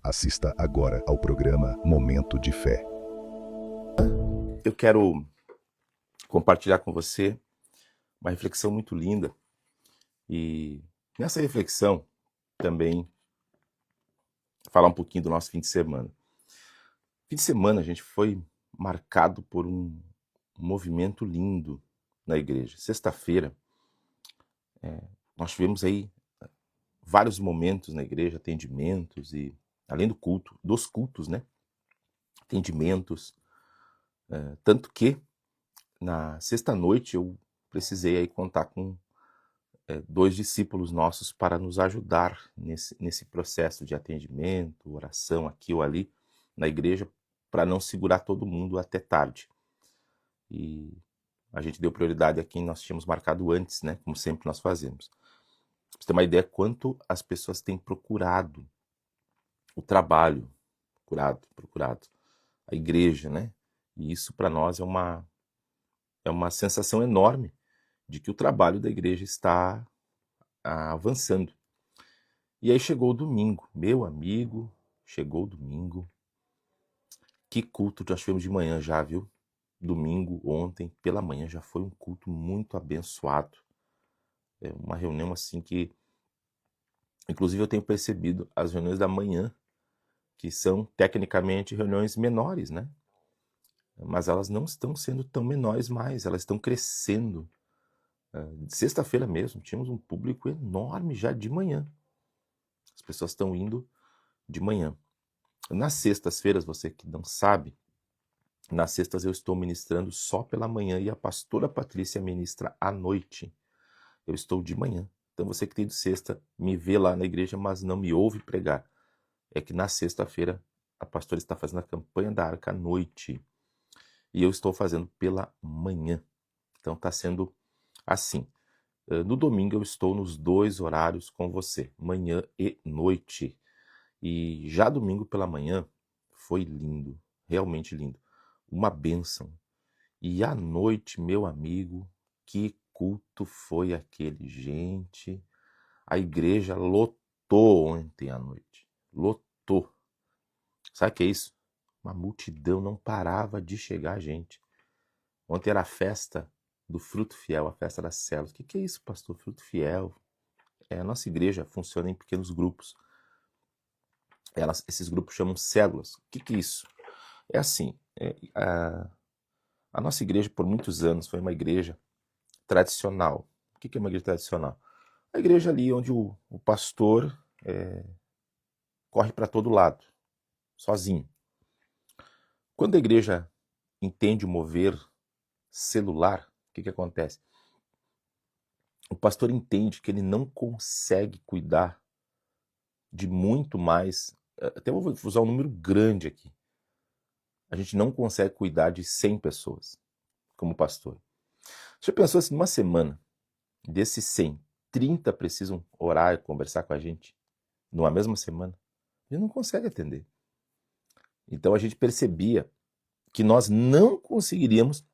Assista agora ao programa Momento de Fé. Eu quero compartilhar com você uma reflexão muito linda e nessa reflexão também falar um pouquinho do nosso fim de semana. Fim de semana a gente foi marcado por um movimento lindo na igreja. Sexta-feira nós tivemos aí vários momentos na igreja, atendimentos e além do culto, dos cultos, né? Atendimentos, tanto que na sexta-noite eu precisei aí contar com 2 discípulos nossos para nos ajudar nesse processo de atendimento, oração aqui ou ali na igreja, para não segurar todo mundo até tarde. E a gente deu prioridade a quem nós tínhamos marcado antes, né? Como sempre nós fazemos. Pra você ter uma ideia quanto as pessoas têm procurado o trabalho, procurado a igreja, né? E isso para nós é uma sensação enorme de que o trabalho da igreja está avançando. E aí chegou o domingo, meu amigo, chegou o domingo. Que culto nós tivemos de manhã já, viu? Domingo, ontem, pela manhã, já foi um culto muito abençoado. É uma reunião assim que, inclusive eu tenho percebido as reuniões da manhã, que são tecnicamente reuniões menores, né? Mas elas não estão sendo tão menores mais, elas estão crescendo. Sexta-feira mesmo, tínhamos um público enorme já de manhã. As pessoas estão indo de manhã. Nas sextas-feiras, você que não sabe, nas sextas eu estou ministrando só pela manhã e a pastora Patrícia ministra à noite. Eu estou de manhã. Então você que tem de sexta, me vê lá na igreja, mas não me ouve pregar. É que na sexta-feira a pastora está fazendo a campanha da Arca à noite. E eu estou fazendo pela manhã. Então está sendo assim. No domingo eu estou nos 2 horários com você, manhã e noite. E já domingo pela manhã foi lindo, realmente lindo. Uma bênção. E à noite, meu amigo, que culto foi aquele, gente? A igreja lotou ontem à noite. Lotou. Sabe o que é isso? Uma multidão, não parava de chegar gente. Ontem era a festa do Fruto Fiel, a festa das células. O que é isso, pastor? Fruto Fiel? A nossa igreja funciona em pequenos grupos. Esses grupos chamam células. O que é isso? É assim, a nossa igreja por muitos anos foi uma igreja tradicional. O que é uma igreja tradicional? A igreja ali onde o pastor corre para todo lado, sozinho. Quando a igreja entende o mover celular, o que acontece? O pastor entende que ele não consegue cuidar de muito mais, até vou usar um número grande aqui. A gente não consegue cuidar de 100 pessoas como pastor. Você pensou assim, numa semana, desses 100, 30 precisam orar e conversar com a gente numa mesma semana? A gente não consegue atender. Então a gente percebia que nós não conseguiríamos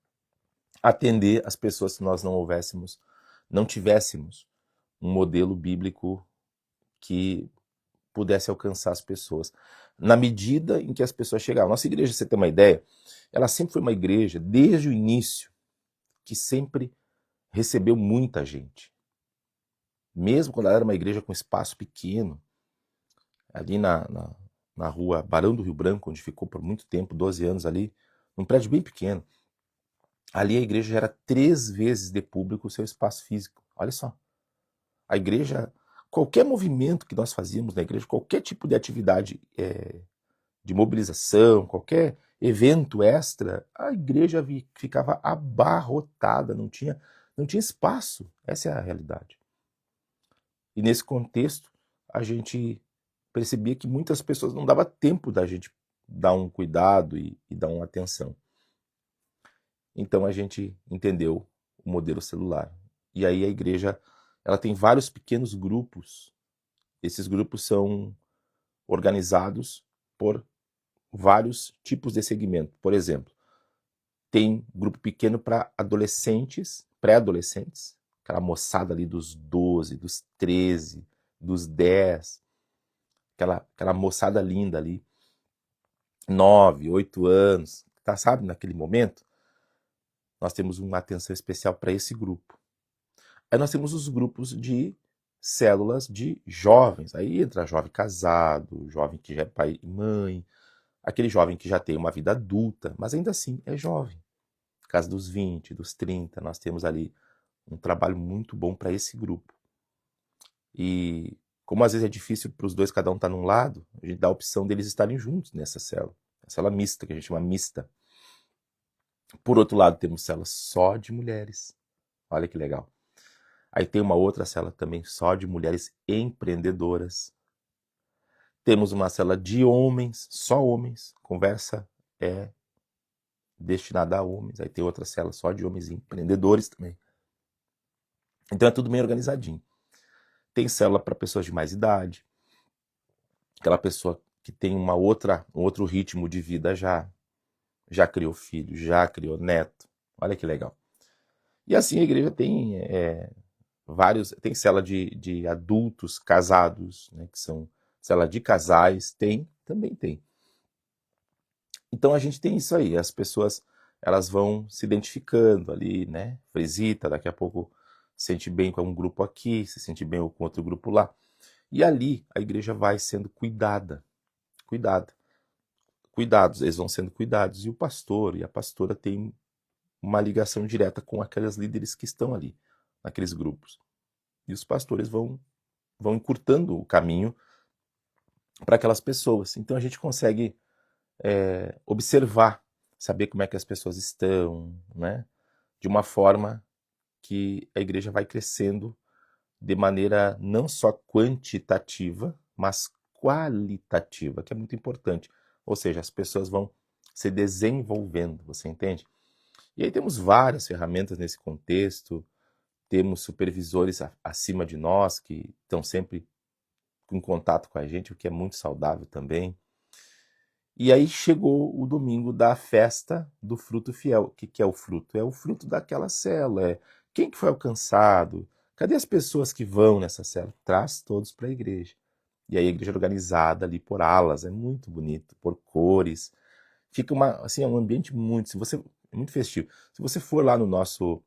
atender as pessoas se nós não tivéssemos um modelo bíblico que pudesse alcançar as pessoas. Na medida em que as pessoas chegavam. Nossa igreja, você tem uma ideia, ela sempre foi uma igreja, desde o início, que sempre recebeu muita gente. Mesmo quando ela era uma igreja com espaço pequeno, ali na rua Barão do Rio Branco, onde ficou por muito tempo, 12 anos ali, num prédio bem pequeno. Ali a igreja já era 3 vezes de público o seu espaço físico. Olha só. A igreja, qualquer movimento que nós fazíamos na igreja, qualquer tipo de atividade de mobilização, qualquer evento extra, a igreja ficava abarrotada, não tinha espaço. Essa é a realidade. E nesse contexto, a gente percebia que muitas pessoas não dava tempo da gente dar um cuidado e dar uma atenção. Então a gente entendeu o modelo celular. E aí a igreja, ela tem vários pequenos grupos. Esses grupos são organizados por vários tipos de segmento. Por exemplo, tem grupo pequeno para adolescentes, pré-adolescentes, aquela moçada ali dos 12, dos 13, dos 10, aquela moçada linda ali, 9, 8 anos, tá, sabe, naquele momento, nós temos uma atenção especial para esse grupo. Aí nós temos os grupos de células de jovens. Aí entra jovem casado, jovem que já é pai e mãe, aquele jovem que já tem uma vida adulta, mas ainda assim é jovem. Casa dos 20, dos 30, nós temos ali um trabalho muito bom para esse grupo. E como às vezes é difícil para os dois, cada um estar num lado, a gente dá a opção deles estarem juntos nessa célula. A célula mista, que a gente chama mista. Por outro lado, temos células só de mulheres. Olha que legal. Aí tem uma outra célula também só de mulheres empreendedoras. Temos uma célula de homens, só homens. Conversa é destinada a homens. Aí tem outra célula só de homens empreendedores também. Então é tudo bem organizadinho. Tem célula para pessoas de mais idade. Aquela pessoa que tem um outro ritmo de vida já criou filho, já criou neto. Olha que legal. E assim a igreja tem tem célula de adultos casados, né, que são célula de casais, também tem. Então a gente tem isso aí, as pessoas elas vão se identificando ali, né? Fresita, daqui a pouco se sente bem com um grupo aqui, se sente bem com outro grupo lá. E ali a igreja vai sendo cuidados, eles vão sendo cuidados. E o pastor e a pastora têm uma ligação direta com aqueles líderes que estão ali, naqueles grupos. E os pastores vão encurtando o caminho para aquelas pessoas. Então a gente consegue observar, saber como é que as pessoas estão, né? De uma forma que a igreja vai crescendo de maneira não só quantitativa, mas qualitativa, que é muito importante. Ou seja, as pessoas vão se desenvolvendo, você entende? E aí temos várias ferramentas nesse contexto, temos supervisores acima de nós que estão sempre em contato com a gente, o que é muito saudável também. E aí chegou o domingo da festa do fruto fiel. O que é o fruto? É o fruto daquela célula. Quem que foi alcançado? Cadê as pessoas que vão nessa célula? Traz todos para a igreja. E aí a igreja é organizada ali por alas, é muito bonito, por cores. Fica um ambiente muito festivo. Se você for lá no nosso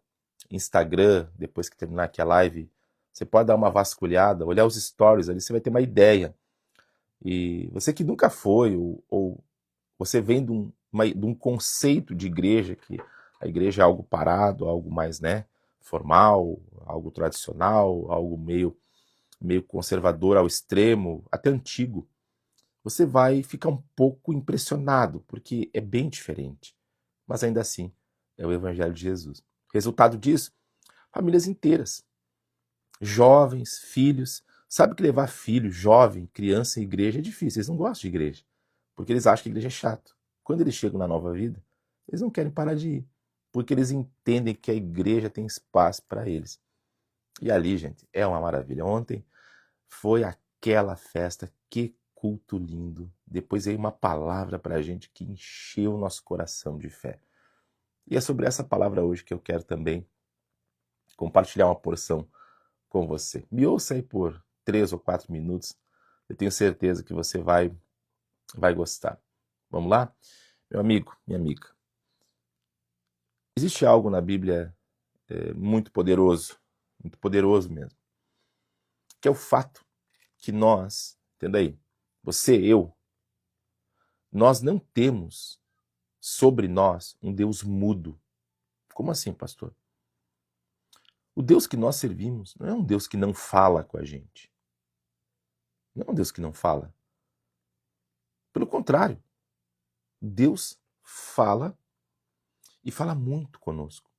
Instagram, depois que terminar aqui a live, você pode dar uma vasculhada, olhar os stories ali, você vai ter uma ideia. E você que nunca foi, ou você vem de um conceito de igreja, que a igreja é algo parado, algo mais, né, formal, algo tradicional, algo meio conservador ao extremo, até antigo, você vai ficar um pouco impressionado, porque é bem diferente. Mas ainda assim, é o Evangelho de Jesus. Resultado disso, famílias inteiras, jovens, filhos. Sabe que levar filho, jovem, criança em igreja é difícil. Eles não gostam de igreja, porque eles acham que a igreja é chato. Quando eles chegam na nova vida, eles não querem parar de ir, porque eles entendem que a igreja tem espaço para eles. E ali, gente, é uma maravilha. Ontem foi aquela festa, que culto lindo. Depois veio uma palavra para a gente que encheu o nosso coração de fé. E é sobre essa palavra hoje que eu quero também compartilhar uma porção com você. Me ouça aí por 3 ou 4 minutos. Eu tenho certeza que você vai gostar. Vamos lá? Meu amigo, minha amiga. Existe algo na Bíblia muito poderoso mesmo, que é o fato que nós, entenda aí, você, eu, nós não temos sobre nós um Deus mudo. Como assim, pastor? O Deus que nós servimos não é um Deus que não fala com a gente. Não é um Deus que não fala. Pelo contrário, Deus fala e fala muito conosco.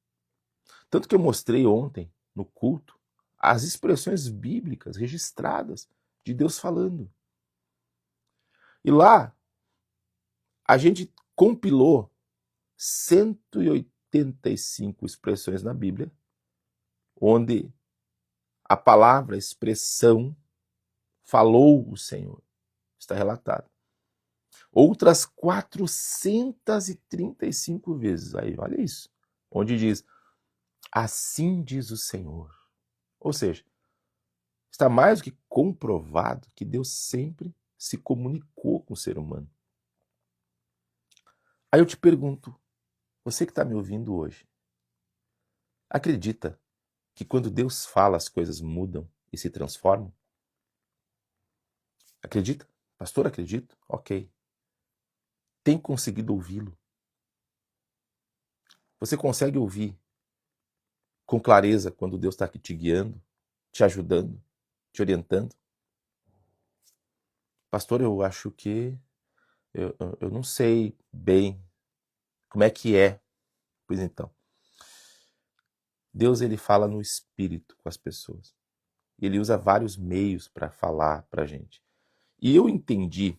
Tanto que eu mostrei ontem, no culto, as expressões bíblicas registradas de Deus falando. E lá, a gente compilou 185 expressões na Bíblia, onde a palavra, a expressão, falou o Senhor. Está relatado. Outras 435 vezes, aí, olha isso, onde diz, assim diz o Senhor. Ou seja, está mais do que comprovado que Deus sempre se comunicou com o ser humano. Aí eu te pergunto, você que está me ouvindo hoje, acredita que quando Deus fala as coisas mudam e se transformam? Acredita? Pastor, acredito? Ok. Tem conseguido ouvi-lo? Você consegue ouvir com clareza quando Deus está aqui te guiando, te ajudando, te orientando? Pastor, eu acho que eu não sei bem como é que é. Pois então, Deus ele fala no espírito com as pessoas. Ele usa vários meios para falar para a gente. E eu entendi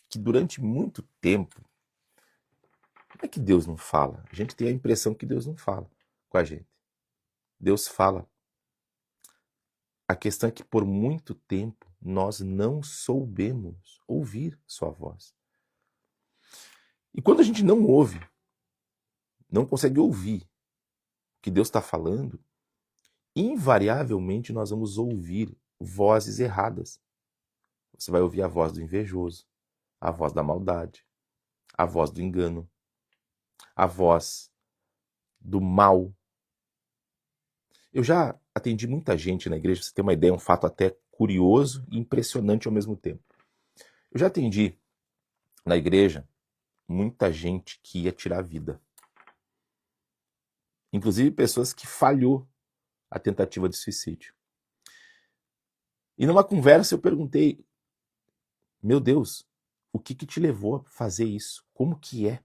que durante muito tempo, não é que Deus não fala. A gente tem a impressão que Deus não fala com a gente. Deus fala. A questão é que por muito tempo nós não soubemos ouvir sua voz. E quando a gente não ouve, não consegue ouvir o que Deus está falando, invariavelmente nós vamos ouvir vozes erradas. Você vai ouvir a voz do invejoso, a voz da maldade, a voz do engano, a voz do mal. Eu já atendi muita gente na igreja, você tem uma ideia, um fato até curioso e impressionante ao mesmo tempo. Eu já atendi na igreja muita gente que ia tirar a vida. Inclusive pessoas que falhou a tentativa de suicídio. E numa conversa eu perguntei, meu Deus, o que te levou a fazer isso? Como que é?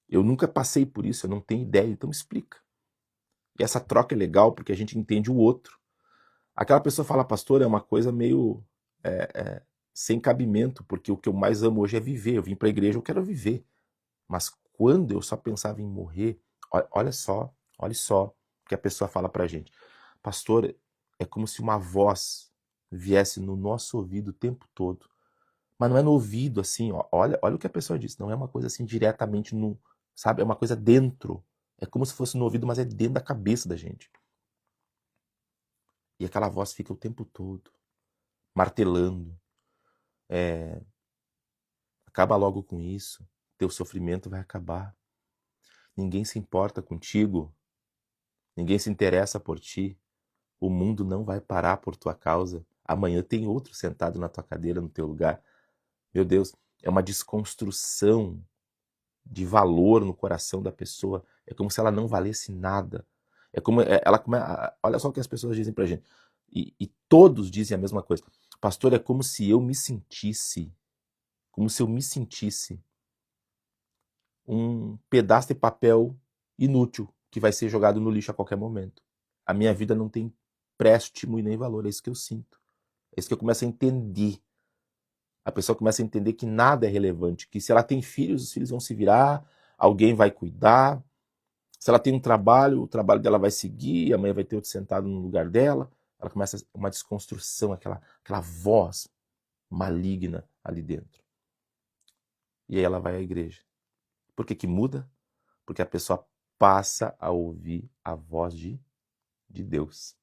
Eu nunca passei por isso, eu não tenho ideia, então me explica. E essa troca é legal porque a gente entende o outro. Aquela pessoa fala, pastor, é uma coisa meio sem cabimento, porque o que eu mais amo hoje é viver. Eu vim para a igreja, eu quero viver. Mas quando eu só pensava em morrer, olha só o que a pessoa fala pra gente. Pastor, é como se uma voz viesse no nosso ouvido o tempo todo. Mas não é no ouvido assim, ó. Olha o que a pessoa diz. Não é uma coisa assim diretamente no, sabe? É uma coisa dentro. É como se fosse no ouvido, mas é dentro da cabeça da gente. E aquela voz fica o tempo todo martelando. Acaba logo com isso. Teu sofrimento vai acabar. Ninguém se importa contigo. Ninguém se interessa por ti. O mundo não vai parar por tua causa. Amanhã tem outro sentado na tua cadeira, no teu lugar. Meu Deus, é uma desconstrução de valor no coração da pessoa. É como se ela não valesse nada. É como ela olha só o que as pessoas dizem pra gente. E todos dizem a mesma coisa. Pastor, é como se eu me sentisse um pedaço de papel inútil que vai ser jogado no lixo a qualquer momento. A minha vida não tem préstimo e nem valor, é isso que eu sinto. É isso que eu começo a entender. A pessoa começa a entender que nada é relevante, que se ela tem filhos, os filhos vão se virar, alguém vai cuidar. Se ela tem um trabalho, o trabalho dela vai seguir, amanhã vai ter outro sentado no lugar dela. Ela começa uma desconstrução, aquela voz maligna ali dentro. E aí ela vai à igreja. Por que muda? Porque a pessoa passa a ouvir a voz de Deus.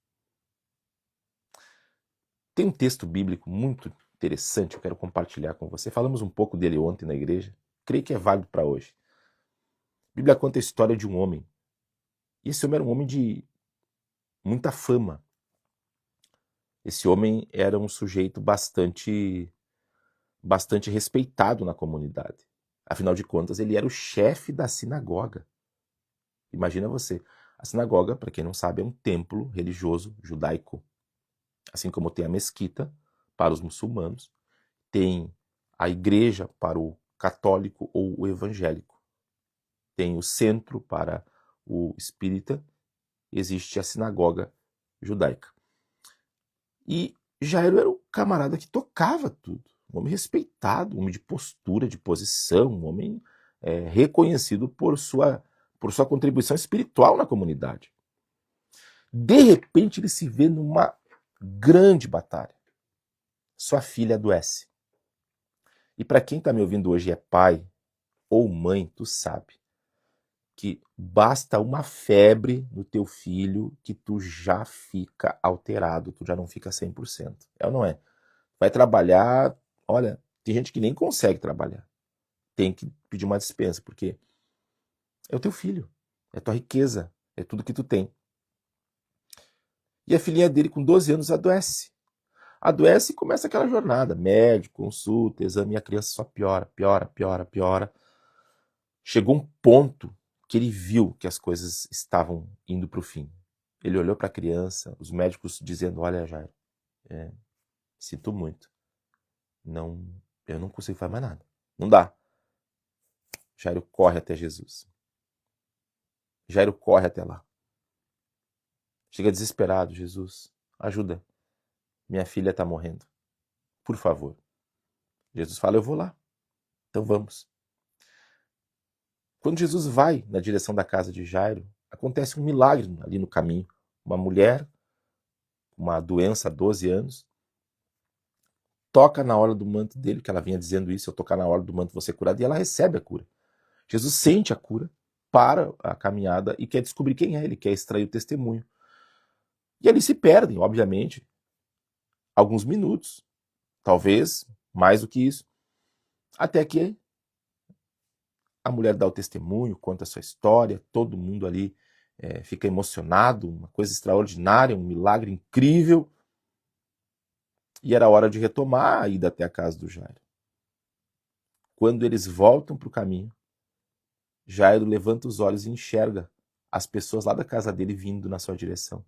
Tem um texto bíblico muito interessante, eu quero compartilhar com você. Falamos um pouco dele ontem na igreja. Creio que é válido para hoje. A Bíblia conta a história de um homem. E esse homem era um homem de muita fama. Esse homem era um sujeito bastante respeitado na comunidade. Afinal de contas, ele era o chefe da sinagoga. Imagina você. A sinagoga, para quem não sabe, é um templo religioso judaico. Assim como tem a mesquita para os muçulmanos, tem a igreja para o católico ou o evangélico. Tem o centro para o espírita, existe a sinagoga judaica. E Jairo era o camarada que tocava tudo, um homem respeitado, um homem de postura, de posição, um homem reconhecido por sua contribuição espiritual na comunidade. De repente ele se vê numa grande batalha. Sua filha adoece. E para quem está me ouvindo hoje é pai ou mãe, tu sabe que basta uma febre no teu filho que tu já fica alterado, tu já não fica 100%. É ou não é? vai trabalhar. Olha, tem gente que nem consegue trabalhar. Tem que pedir uma dispensa, porque é o teu filho, é a tua riqueza, é tudo que tu tem. E a filhinha dele, com 12 anos, adoece. Adoece e começa aquela jornada. Médico, consulta, exame, e a criança só piora, piora, piora, piora. Chegou um ponto que ele viu que as coisas estavam indo para o fim. Ele olhou para a criança, os médicos dizendo, olha, Jairo, sinto muito. Eu não consigo fazer mais nada. Não dá. Jairo corre até Jesus. Jairo corre até lá. Chega desesperado, Jesus, ajuda. Minha filha está morrendo. Por favor. Jesus fala, eu vou lá. Então vamos. Quando Jesus vai na direção da casa de Jairo, acontece um milagre ali no caminho. Uma mulher, uma doença há 12 anos, toca na hora do manto dele, que ela vinha dizendo isso, eu tocar na hora do manto vou ser curada, e ela recebe a cura. Jesus sente a cura, para a caminhada e quer descobrir quem é, ele quer extrair o testemunho. E ali se perdem, obviamente, alguns minutos, talvez mais do que isso, até que a mulher dá o testemunho, conta a sua história, todo mundo ali fica emocionado, uma coisa extraordinária, um milagre incrível. E era hora de retomar a ida até a casa do Jairo. Quando eles voltam para o caminho, Jairo levanta os olhos e enxerga as pessoas lá da casa dele vindo na sua direção.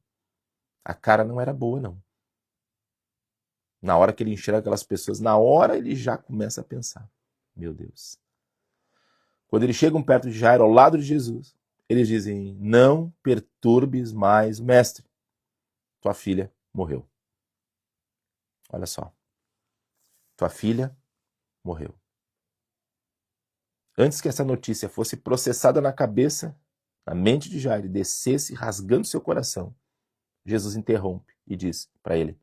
A cara não era boa, não. Na hora que ele enxerga aquelas pessoas, na hora ele já começa a pensar, meu Deus. Quando eles chegam perto de Jairo, ao lado de Jesus, eles dizem, não perturbes mais o mestre. Tua filha morreu. Olha só. Tua filha morreu. Antes que essa notícia fosse processada na cabeça, na mente de Jairo, e descesse rasgando seu coração, Jesus interrompe e diz para ele,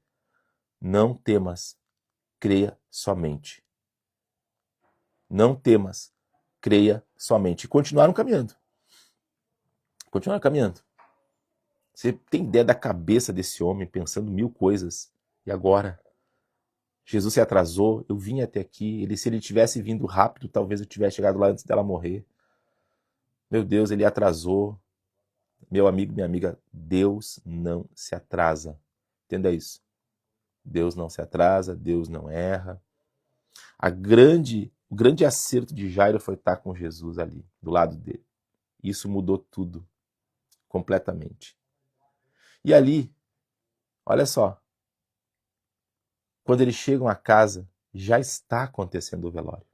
não temas, creia somente. Não temas, creia somente. E continuaram caminhando. Continuaram caminhando. Você tem ideia da cabeça desse homem pensando mil coisas. E agora? Jesus se atrasou, eu vim até aqui. Se ele tivesse vindo rápido, talvez eu tivesse chegado lá antes dela morrer. Meu Deus, ele atrasou. Meu amigo, minha amiga, Deus não se atrasa. Entenda isso. Deus não se atrasa, Deus não erra. O grande acerto de Jairo foi estar com Jesus ali, do lado dele. Isso mudou tudo, completamente. E ali, olha só, quando eles chegam à casa, já está acontecendo o velório.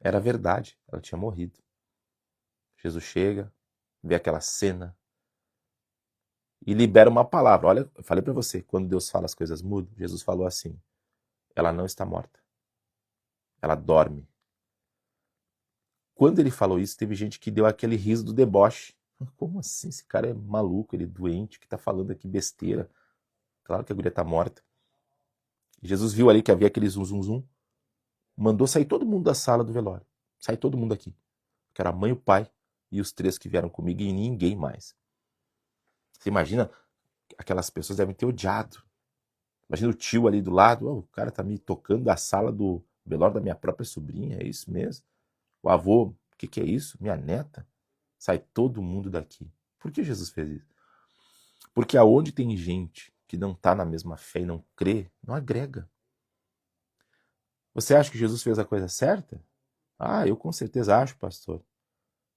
Era verdade, ela tinha morrido. Jesus chega, vê aquela cena e libera uma palavra. Olha, eu falei para você, quando Deus fala as coisas mudam, Jesus falou assim, ela não está morta, ela dorme. Quando ele falou isso, teve gente que deu aquele riso do deboche. Como assim? Esse cara é maluco, ele é doente, que está falando aqui besteira. Claro que a guria está morta. Jesus viu ali que havia aquele zum, zum, zum, mandou sair todo mundo da sala do velório. Sai todo mundo aqui. Que era a mãe, o pai e os 3 que vieram comigo e ninguém mais. Você imagina, aquelas pessoas devem ter odiado. Imagina o tio ali do lado, oh, o cara tá me tocando da sala do velório da minha própria sobrinha, é isso mesmo? O avô, o que é isso? Minha neta? Sai todo mundo daqui. Por que Jesus fez isso? Porque aonde tem gente que não está na mesma fé e não crê, não agrega. Você acha que Jesus fez a coisa certa? Ah, eu com certeza acho, pastor.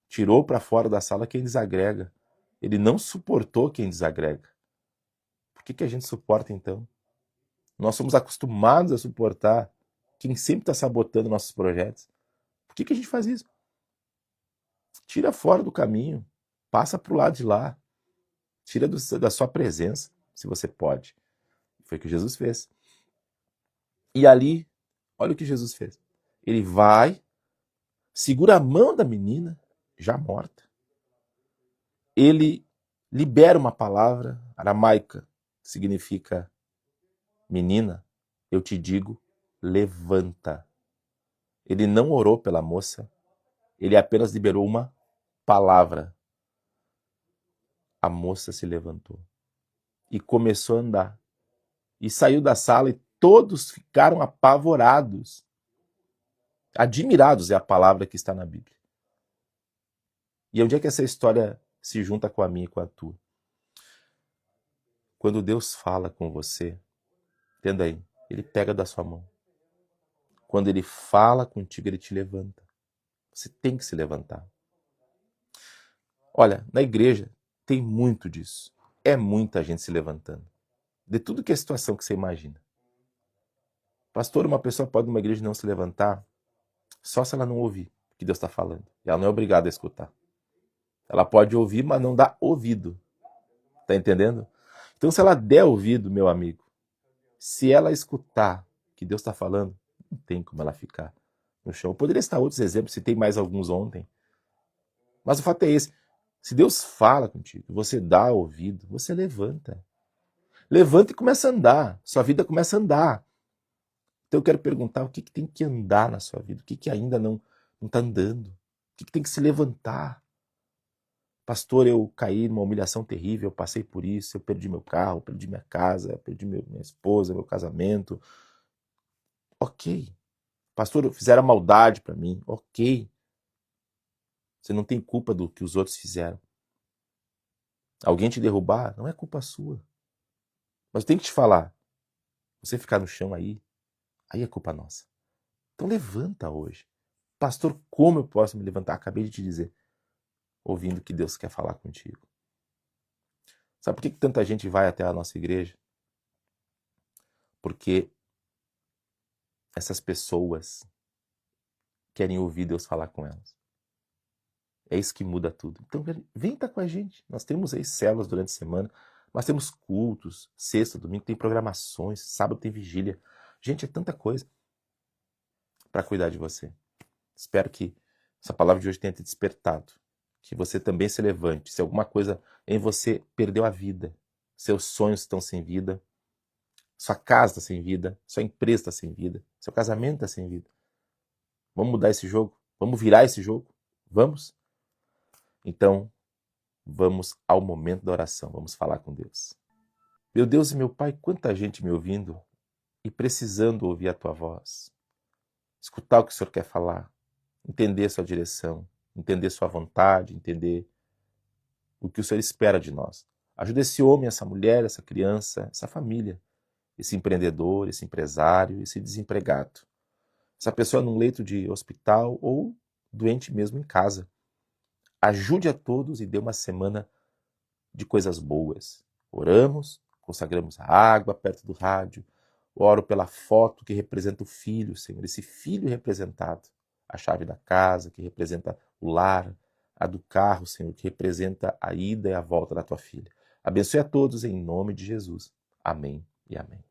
Tirou para fora da sala quem desagrega. Ele não suportou quem desagrega. Por que a gente suporta então? Nós somos acostumados a suportar quem sempre está sabotando nossos projetos. Por que a gente faz isso? Tira fora do caminho. Passa para o lado de lá. Tira da sua presença, se você pode. Foi o que Jesus fez. E ali, olha o que Jesus fez. Ele vai, segura a mão da menina, já morta. Ele libera uma palavra aramaica, que significa menina, eu te digo, levanta. Ele não orou pela moça, ele apenas liberou uma palavra. A moça se levantou e começou a andar. E saiu da sala e todos ficaram apavorados. Admirados é a palavra que está na Bíblia. E onde é que essa história se junta com a minha e com a tua? Quando Deus fala com você, entenda aí, Ele pega da sua mão. Quando Ele fala contigo, Ele te levanta. Você tem que se levantar. Olha, na igreja tem muito disso. É muita gente se levantando. De tudo que é situação que você imagina. Pastor, uma pessoa pode numa igreja não se levantar só se ela não ouvir o que Deus está falando. E ela não é obrigada a escutar. Ela pode ouvir, mas não dá ouvido. Tá entendendo? Então, se ela der ouvido, meu amigo, se ela escutar o que Deus está falando, não tem como ela ficar no chão. Eu poderia citar outros exemplos, citei mais alguns ontem. Mas o fato é esse. Se Deus fala contigo, você dá ouvido, você levanta. Levanta e começa a andar. Sua vida começa a andar. Então eu quero perguntar o que tem que andar na sua vida, o que ainda não está andando, o que tem que se levantar. Pastor, eu caí numa humilhação terrível, eu passei por isso, eu perdi meu carro, eu perdi minha casa, eu perdi minha esposa, meu casamento. Ok. Pastor, fizeram maldade para mim. Ok. Você não tem culpa do que os outros fizeram. Alguém te derrubar não é culpa sua. Mas eu tenho que te falar, você ficar no chão aí é culpa nossa. Então levanta hoje. Pastor, como eu posso me levantar? Acabei de te dizer. Ouvindo que Deus quer falar contigo. Sabe por que tanta gente vai até a nossa igreja? Porque essas pessoas querem ouvir Deus falar com elas. É isso que muda tudo. Então vem estar com a gente. Nós temos aí células durante a semana, nós temos cultos, sexta, domingo tem programações, sábado tem vigília. Gente, é tanta coisa para cuidar de você. Espero que essa palavra de hoje tenha te despertado. Que você também se levante. Se alguma coisa em você perdeu a vida, seus sonhos estão sem vida, sua casa está sem vida, sua empresa está sem vida, seu casamento está sem vida. Vamos mudar esse jogo? Vamos virar esse jogo? Vamos? Então, vamos ao momento da oração. Vamos falar com Deus. Meu Deus e meu Pai, quanta gente me ouvindo e precisando ouvir a Tua voz. Escutar o que o Senhor quer falar. Entender sua direção. Entender sua vontade. Entender o que o Senhor espera de nós. Ajuda esse homem, essa mulher, essa criança, essa família, esse empreendedor, esse empresário, esse desempregado. Essa pessoa num leito de hospital ou doente mesmo em casa. Ajude a todos e dê uma semana de coisas boas. Oramos, consagramos a água perto do rádio, oro pela foto que representa o filho, Senhor, esse filho representado, a chave da casa que representa o lar, a do carro, Senhor, que representa a ida e a volta da tua filha. Abençoe a todos em nome de Jesus. Amém e amém.